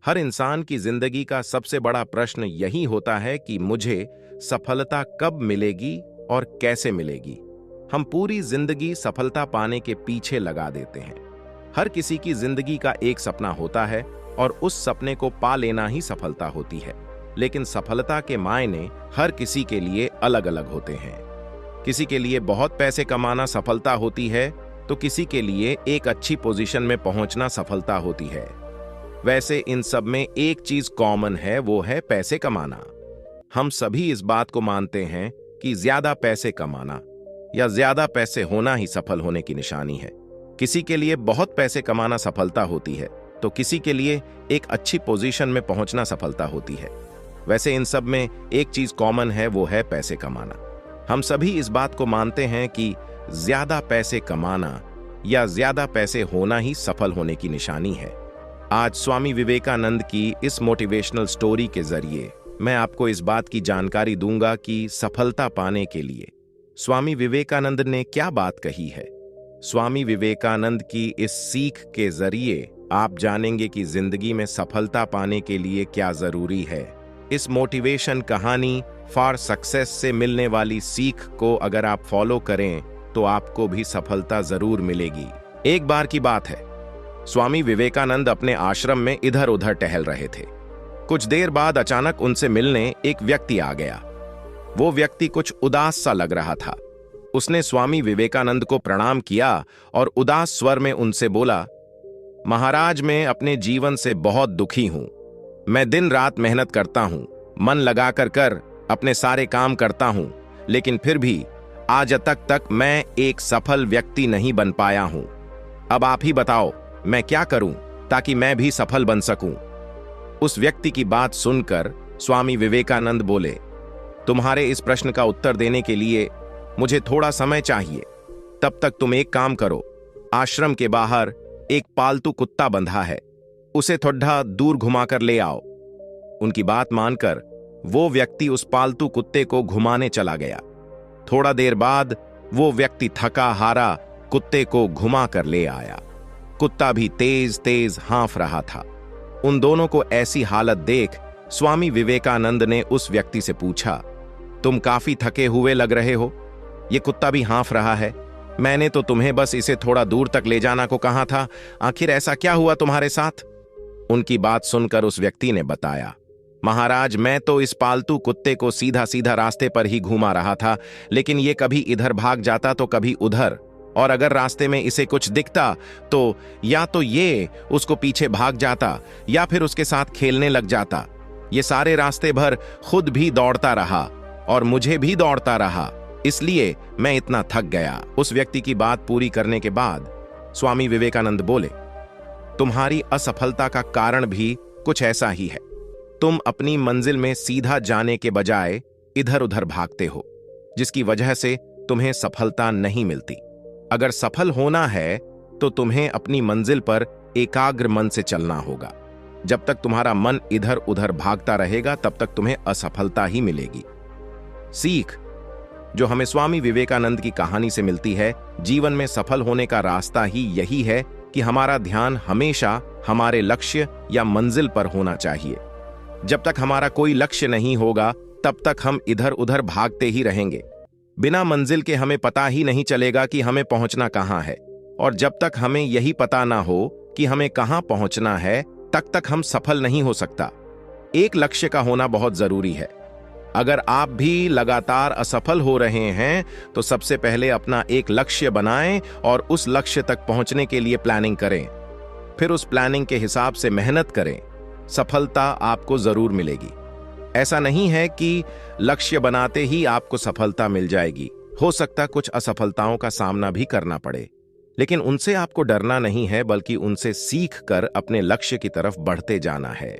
हर इंसान की जिंदगी का सबसे बड़ा प्रश्न यही होता है कि मुझे सफलता कब मिलेगी और कैसे मिलेगी। हम पूरी जिंदगी सफलता पाने के पीछे लगा देते हैं। हर किसी की जिंदगी का एक सपना होता है और उस सपने को पा लेना ही सफलता होती है। लेकिन सफलता के मायने हर किसी के लिए अलग अलग होते हैं। किसी के लिए बहुत पैसे कमाना सफलता होती है, तो किसी के लिए एक अच्छी पोजीशन में पहुंचना सफलता होती है। वैसे इन सब में एक चीज कॉमन है, वो है पैसे कमाना। हम सभी इस बात को मानते हैं कि ज्यादा पैसे कमाना या ज्यादा पैसे होना ही सफल होने की निशानी है। किसी के लिए बहुत पैसे कमाना सफलता होती है, तो किसी के लिए एक अच्छी पोजीशन में पहुंचना सफलता होती है। वैसे इन सब में एक चीज कॉमन है, वो है पैसे कमाना। हम सभी इस बात को मानते हैं कि ज्यादा पैसे कमाना या ज्यादा पैसे होना ही सफल होने की निशानी है। आज स्वामी विवेकानंद की इस मोटिवेशनल स्टोरी के जरिए मैं आपको इस बात की जानकारी दूंगा कि सफलता पाने के लिए स्वामी विवेकानंद ने क्या बात कही है। स्वामी विवेकानंद की इस सीख के जरिए आप जानेंगे कि जिंदगी में सफलता पाने के लिए क्या जरूरी है। इस मोटिवेशन कहानी फॉर सक्सेस से मिलने वाली सीख को अगर आप फॉलो करें तो आपको भी सफलता जरूर मिलेगी। एक बार की बात है, स्वामी विवेकानंद अपने आश्रम में इधर उधर टहल रहे थे। कुछ देर बाद अचानक उनसे मिलने एक व्यक्ति आ गया। वो व्यक्ति कुछ उदास सा लग रहा था। उसने स्वामी विवेकानंद को प्रणाम किया और उदास स्वर में उनसे बोला, महाराज, मैं अपने जीवन से बहुत दुखी हूं। मैं दिन रात मेहनत करता हूं, मन लगाकर कर अपने सारे काम करता हूं, लेकिन फिर भी आज तक मैं एक सफल व्यक्ति नहीं बन पाया हूं। अब आप ही बताओ मैं क्या करूं ताकि मैं भी सफल बन सकूं। उस व्यक्ति की बात सुनकर स्वामी विवेकानंद बोले, तुम्हारे इस प्रश्न का उत्तर देने के लिए मुझे थोड़ा समय चाहिए। तब तक तुम एक काम करो, आश्रम के बाहर एक पालतू कुत्ता बंधा है, उसे थोड़ा दूर घुमाकर ले आओ। उनकी बात मानकर वो व्यक्ति उस पालतू कुत्ते को घुमाने चला गया। थोड़ा देर बाद वो व्यक्ति थका हारा कुत्ते को घुमा कर ले आया। कुत्ता भी तेज तेज हाँफ रहा था। उन दोनों को ऐसी हालत देख स्वामी विवेकानंद ने उस व्यक्ति से पूछा, तुम काफी थके हुए लग रहे हो, ये कुत्ता भी हाँफ रहा है। मैंने तो तुम्हें बस इसे थोड़ा दूर तक ले जाना को कहा था, आखिर ऐसा क्या हुआ तुम्हारे साथ? उनकी बात सुनकर उस व्यक्ति ने बताया, महाराज, मैं तो इस पालतू कुत्ते को सीधा सीधा रास्ते पर ही घुमा रहा था, लेकिन ये कभी इधर भाग जाता तो कभी उधर, और अगर रास्ते में इसे कुछ दिखता तो या तो ये उसको पीछे भाग जाता या फिर उसके साथ खेलने लग जाता। ये सारे रास्ते भर खुद भी दौड़ता रहा और मुझे भी दौड़ता रहा, इसलिए मैं इतना थक गया। उस व्यक्ति की बात पूरी करने के बाद स्वामी विवेकानंद बोले, तुम्हारी असफलता का कारण भी कुछ ऐसा ही है। तुम अपनी मंजिल में सीधा जाने के बजाय इधर उधर भागते हो, जिसकी वजह से तुम्हें सफलता नहीं मिलती। अगर सफल होना है तो तुम्हें अपनी मंजिल पर एकाग्र मन से चलना होगा। जब तक तुम्हारा मन इधर उधर भागता रहेगा तब तक तुम्हें असफलता ही मिलेगी। सीख जो हमें स्वामी विवेकानंद की कहानी से मिलती है, जीवन में सफल होने का रास्ता ही यही है कि हमारा ध्यान हमेशा हमारे लक्ष्य या मंजिल पर होना चाहिए। जब तक हमारा कोई लक्ष्य नहीं होगा तब तक हम इधर उधर भागते ही रहेंगे। बिना मंजिल के हमें पता ही नहीं चलेगा कि हमें पहुंचना कहां है, और जब तक हमें यही पता ना हो कि हमें कहां पहुंचना है तब तक हम सफल नहीं हो सकता। एक लक्ष्य का होना बहुत जरूरी है। अगर आप भी लगातार असफल हो रहे हैं तो सबसे पहले अपना एक लक्ष्य बनाएं और उस लक्ष्य तक पहुंचने के लिए प्लानिंग करें। फिर उस प्लानिंग के हिसाब से मेहनत करें। सफलता आपको जरूर मिलेगी। ऐसा नहीं है कि लक्ष्य बनाते ही आपको सफलता मिल जाएगी। हो सकता कुछ असफलताओं का सामना भी करना पड़े, लेकिन उनसे आपको डरना नहीं है, बल्कि उनसे सीख कर अपने लक्ष्य की तरफ बढ़ते जाना है।